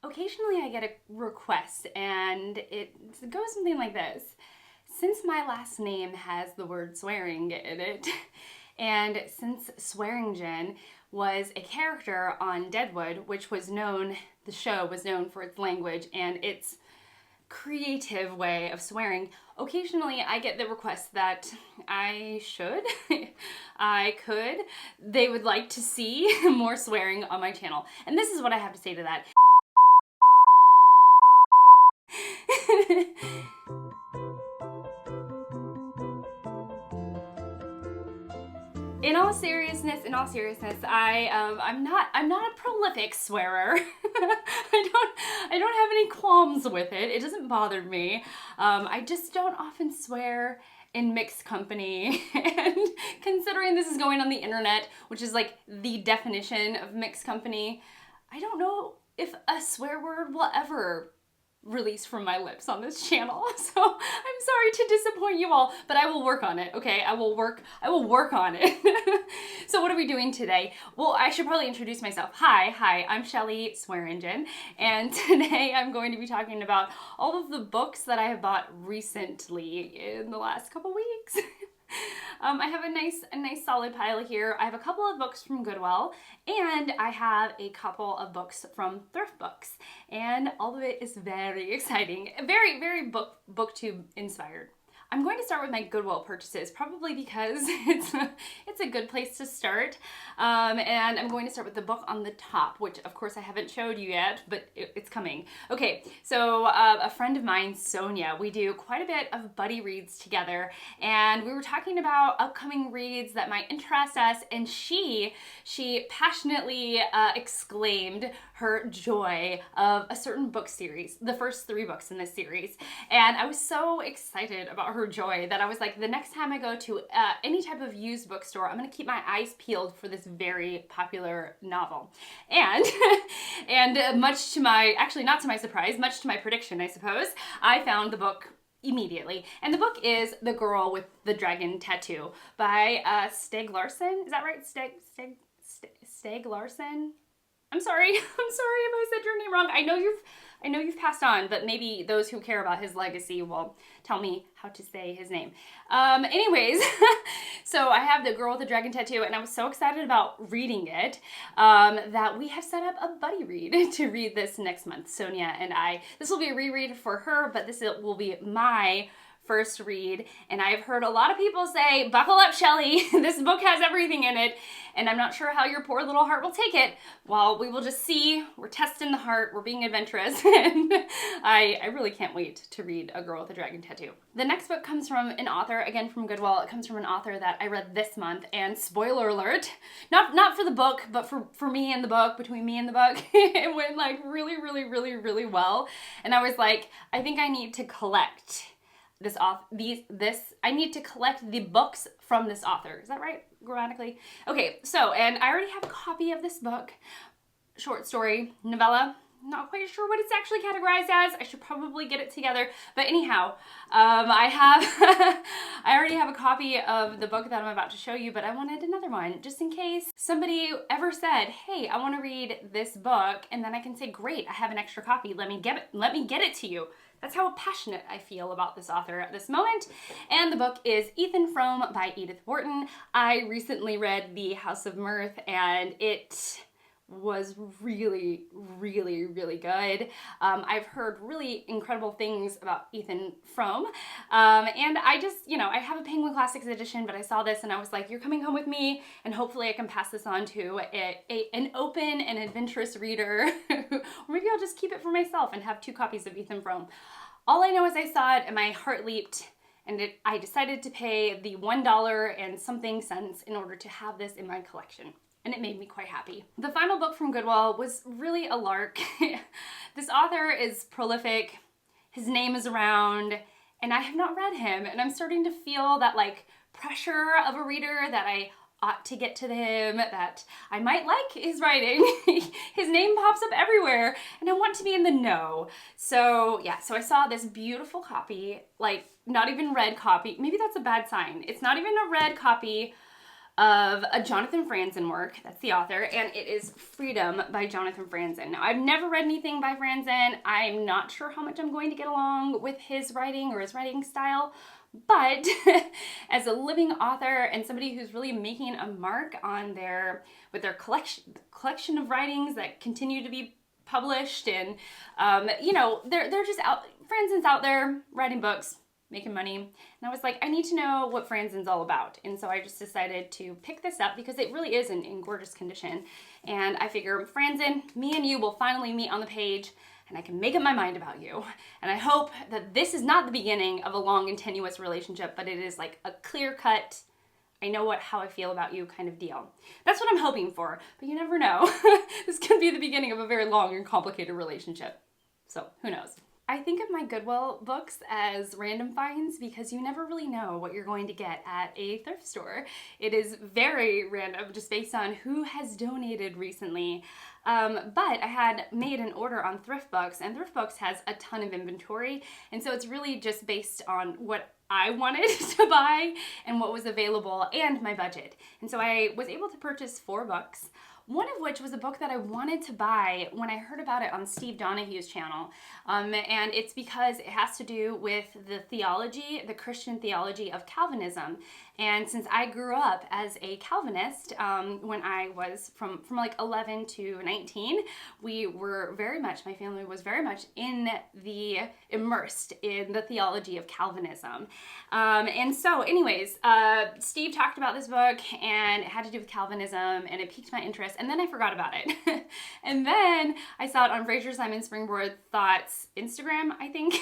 Occasionally I get a request and it goes something like this. Since my last name has the word swearing in it, and since Swearingen was a character on Deadwood, which was known, the show was known for its language and its creative way of swearing, occasionally I get the request that I should, I could, they would like to see more swearing on my channel. And this is what I have to say to that. In all seriousness, I'm not a prolific swearer. I don't have any qualms with it. It doesn't bother me. I just don't often swear in mixed company. And considering this is going on the internet, which is like the definition of mixed company, I don't know if a swear word will ever release from my lips on this channel. So I'm sorry to disappoint you all, but I will work on it, okay? I will work on it. So what are we doing today? Well, I should probably introduce myself. Hi, I'm ShellySwearingen, and today I'm going to be talking about all of the books that I have bought recently in the last couple weeks. I have a nice solid pile here. I have a couple of books from Goodwill, and I have a couple of books from Thrift Books, and all of it is very exciting, very booktube inspired. I'm going to start with my Goodwill purchases, probably because it's a good place to start. And I'm going to start with the book on the top, which of course I haven't showed you yet, but it's coming. Okay, so a friend of mine, Sonja, we do quite a bit of buddy reads together, and we were talking about upcoming reads that might interest us, and she passionately exclaimed her joy of a certain book series, the first 3 books in this series. And I was so excited about her joy that I was like, the next time I go to any type of used bookstore, I'm gonna keep my eyes peeled for this very popular novel. And much to my, actually not to my surprise, much to my prediction, I suppose, I found the book immediately. And the book is The Girl with the Dragon Tattoo by Stieg Larsson. Is that right? Stieg Larsson? I'm sorry if I said your name wrong. I know you've passed on, but maybe those who care about his legacy will tell me how to say his name. Anyways, so I have The Girl with the Dragon Tattoo, and I was so excited about reading it that we have set up a buddy read to read this next month, Sonja and I. This will be a reread for her, but this will be my first read, and I've heard a lot of people say, buckle up, Shelly, this book has everything in it, and I'm not sure how your poor little heart will take it. Well, we will just see. We're testing the heart, we're being adventurous, and I really can't wait to read A Girl with a Dragon Tattoo. The next book comes from an author, again from Goodwill. It comes from an author that I read this month, and spoiler alert, not for the book, but for me and the book, between me and the book, it went like really well, and I was like, I think I need to collect I need to collect the books from this author. Is that right, grammatically? Okay, so, and I already have a copy of this book, short story, novella. Not quite sure what it's actually categorized as. I should probably get it together. But anyhow, I already have a copy of the book that I'm about to show you, but I wanted another one just in case somebody ever said, hey, I want to read this book, and then I can say, great, I have an extra copy. Let me get it to you. That's how passionate I feel about this author at this moment. And the book is Ethan Frome by Edith Wharton. I recently read The House of Mirth, and it was really good. I've heard really incredible things about Ethan Frome, and I just, I have a Penguin Classics edition, but I saw this and I was like, you're coming home with me, and hopefully I can pass this on to an open and adventurous reader, or maybe I'll just keep it for myself and have 2 copies of Ethan Frome. All I know is I saw it and my heart leaped, and I decided to pay the $1 and something cents in order to have this in my collection. And it made me quite happy. The final book from Goodwill was really a lark. This author is prolific, his name is around, and I have not read him, and I'm starting to feel that like pressure of a reader that I ought to get to him, that I might like his writing. His name pops up everywhere, and I want to be in the know. So yeah, so I saw this beautiful copy, like not even red copy, maybe that's a bad sign. It's not even a red copy of a Jonathan Franzen work. That's the author, and it is Freedom by Jonathan Franzen. Now, I've never read anything by Franzen. I'm not sure how much I'm going to get along with his writing or his writing style, but as a living author and somebody who's really making a mark on with their collection of writings that continue to be published, and you know, they're just out. Franzen's out there writing books, making money, and I was like, I need to know what Franzen's all about. And so I just decided to pick this up because it really is in gorgeous condition. And I figure, Franzen, me and you will finally meet on the page, and I can make up my mind about you. And I hope that this is not the beginning of a long and tenuous relationship, but it is like a clear-cut, I know how I feel about you kind of deal. That's what I'm hoping for, but you never know. This could be the beginning of a very long and complicated relationship. So who knows? I think of my Goodwill books as random finds because you never really know what you're going to get at a thrift store. It is very random, just based on who has donated recently. But I had made an order on Thrift Books, and Thrift Books has a ton of inventory, and so it's really just based on what I wanted to buy and what was available and my budget. And so I was able to purchase 4 books. One of which was a book that I wanted to buy when I heard about it on Steve Donahue's channel. And it's because it has to do with the theology, the Christian theology of Calvinism. And since I grew up as a Calvinist, when I was from like 11 to 19, we were very much, my family was very much immersed in the theology of Calvinism. And so anyways, Steve talked about this book, and it had to do with Calvinism, and it piqued my interest, and then I forgot about it. And then I saw it on Fraser Simon Springboard Thoughts Instagram, I think,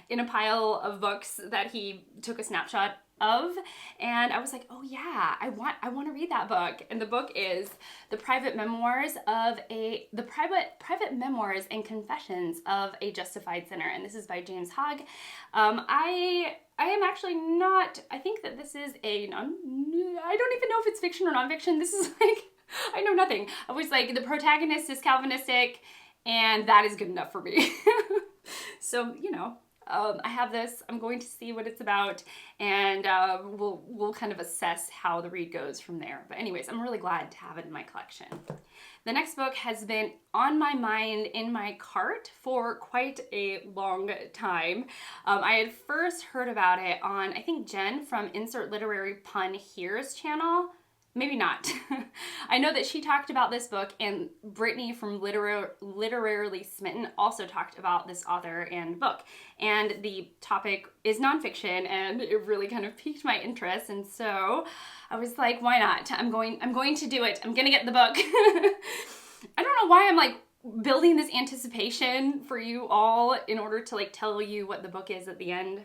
in a pile of books that he took a snapshot of, and I was like, oh yeah, I want to read that book. And the book is the private memoirs and confessions of a justified sinner, and this is by James Hogg. I am actually not, I think that this is I don't even know if it's fiction or nonfiction. This is like, I know nothing. I was like, the protagonist is Calvinistic, and that is good enough for me. So, you know, I have this, I'm going to see what it's about, and we'll kind of assess how the read goes from there. But anyways, I'm really glad to have it in my collection. The next book has been on my mind in my cart for quite a long time. I had first heard about it on, I think, Jen from Insert Literary Pun Here's channel. Maybe not. I know that she talked about this book, and Britney from Literarily Smitten also talked about this author and book. And the topic is nonfiction, and it really kind of piqued my interest. And so I was like, why not? I'm going to do it. I'm gonna get the book. I don't know why I'm like building this anticipation for you all in order to like tell you what the book is at the end.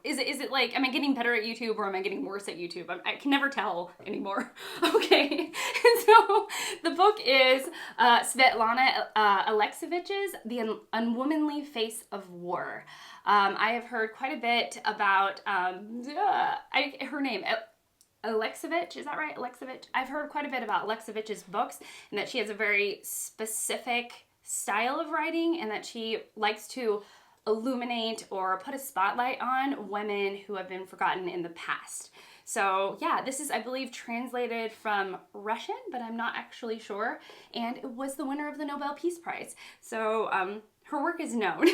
Is it like, am I getting better at YouTube or am I getting worse at YouTube? I can never tell anymore. Okay, and so the book is Svetlana Alexievich's The Unwomanly Face of War. I have heard quite a bit about her name, Alexievich, is that right? Alexievich? I've heard quite a bit about Alexievich's books, and that she has a very specific style of writing, and that she likes to illuminate or put a spotlight on women who have been forgotten in the past. So yeah, this is, I believe, translated from Russian, but I'm not actually sure, and it was the winner of the Nobel Peace Prize. So her work is known.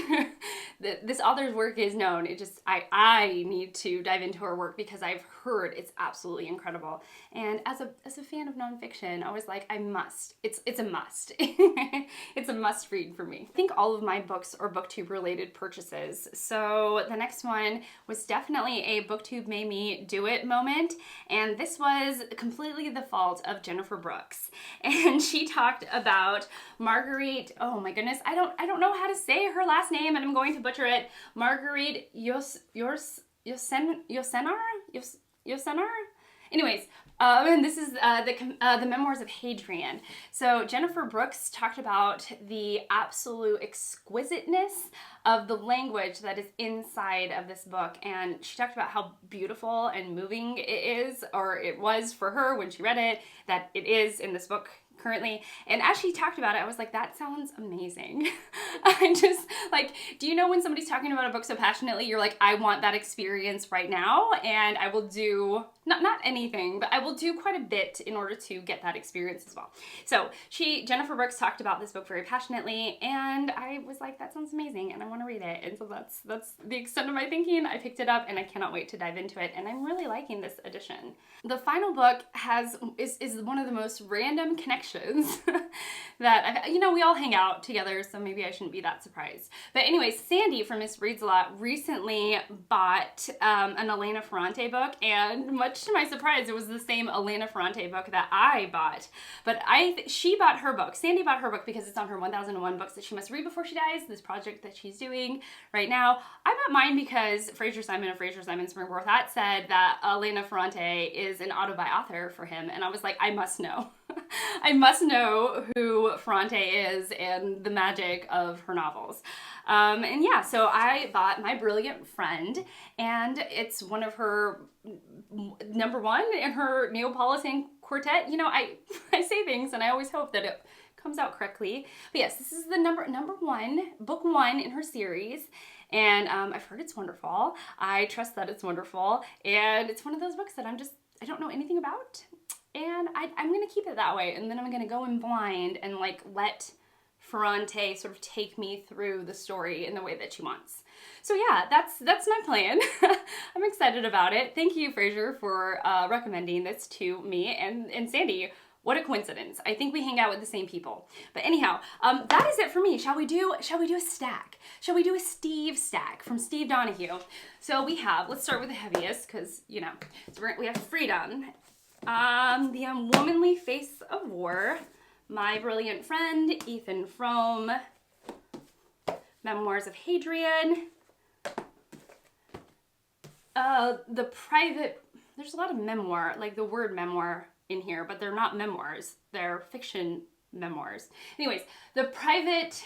This author's work is known. It just, I need to dive into her work because I've heard it's absolutely incredible. And as a fan of nonfiction, I was like, I must. It's a must. It's a must read for me. I think all of my books are BookTube related purchases. So the next one was definitely a BookTube made me do it moment. And this was completely the fault of Jennifer Brooks. And she talked about Marguerite, oh my goodness, I don't know how to say her last name, and I'm going to butcher it. Marguerite Yourcenar? Anyways, and this is the Memoirs of Hadrian. So Jennifer Brooks talked about the absolute exquisiteness of the language that is inside of this book, and she talked about how beautiful and moving it is, or it was for her when she read it, that it is in this book currently. And as she talked about it, I was like, that sounds amazing. I just, like, do you know when somebody's talking about a book so passionately, you're like, I want that experience right now, and I will do, not anything, but I will do quite a bit in order to get that experience as well. So Jennifer Brooks talked about this book very passionately, and I was like, that sounds amazing, and I want to read it. And so that's the extent of my thinking. I picked it up, and I cannot wait to dive into it, and I'm really liking this edition. The final book is one of the most random connections that we all hang out together, so maybe I shouldn't be that surprised. But anyway, Sandy from Miss Reads a Lot recently bought an Elena Ferrante book, and much to my surprise, it was the same Elena Ferrante book that I bought. But she bought her book. Sandy bought her book because it's on her 1001 books that she must read before she dies, this project that she's doing right now. I bought mine because Fraser Simon of Fraser Simon Springworth had said that Elena Ferrante is an autobiographer for him, and I was like, I must know. I must know who Ferrante is and the magic of her novels. And yeah, so I bought My Brilliant Friend, and it's one of her number one in her Neapolitan quartet. I say things and I always hope that it comes out correctly. But yes, this is the number one, book one in her series. And I've heard it's wonderful. I trust that it's wonderful. And it's one of those books that I don't know anything about. And I'm going to keep it that way. And then I'm going to go in blind and like let Ferrante sort of take me through the story in the way that she wants. So yeah, that's my plan. I'm excited about it. Thank you, Fraser, for recommending this to me and Sandy. What a coincidence. I think we hang out with the same people. But anyhow, that is it for me. Shall we do a stack? Shall we do a Steve stack from Steve Donahue? So let's start with the heaviest, because, so we have Freedom, The Unwomanly Face of War, My Brilliant Friend, Ethan Frome, Memoirs of Hadrian, there's a lot of memoir, like the word memoir in here, but they're not memoirs, they're fiction memoirs. Anyways, the private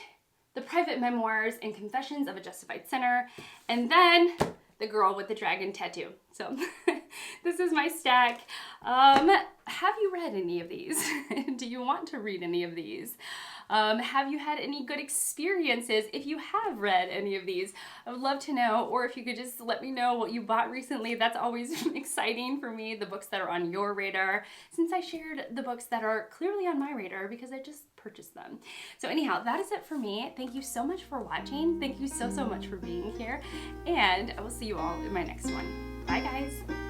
memoirs and confessions of a justified sinner, and then The Girl with the Dragon Tattoo. So this is my stack. Have you read any of these? Do you want to read any of these? Have you had any good experiences? If you have read any of these, I would love to know, or if you could just let me know what you bought recently. That's always exciting for me, the books that are on your radar, since I shared the books that are clearly on my radar because I just purchased them. So anyhow, that is it for me. Thank you so much for watching. Thank you so much for being here, and I will see you all in my next one. Bye guys.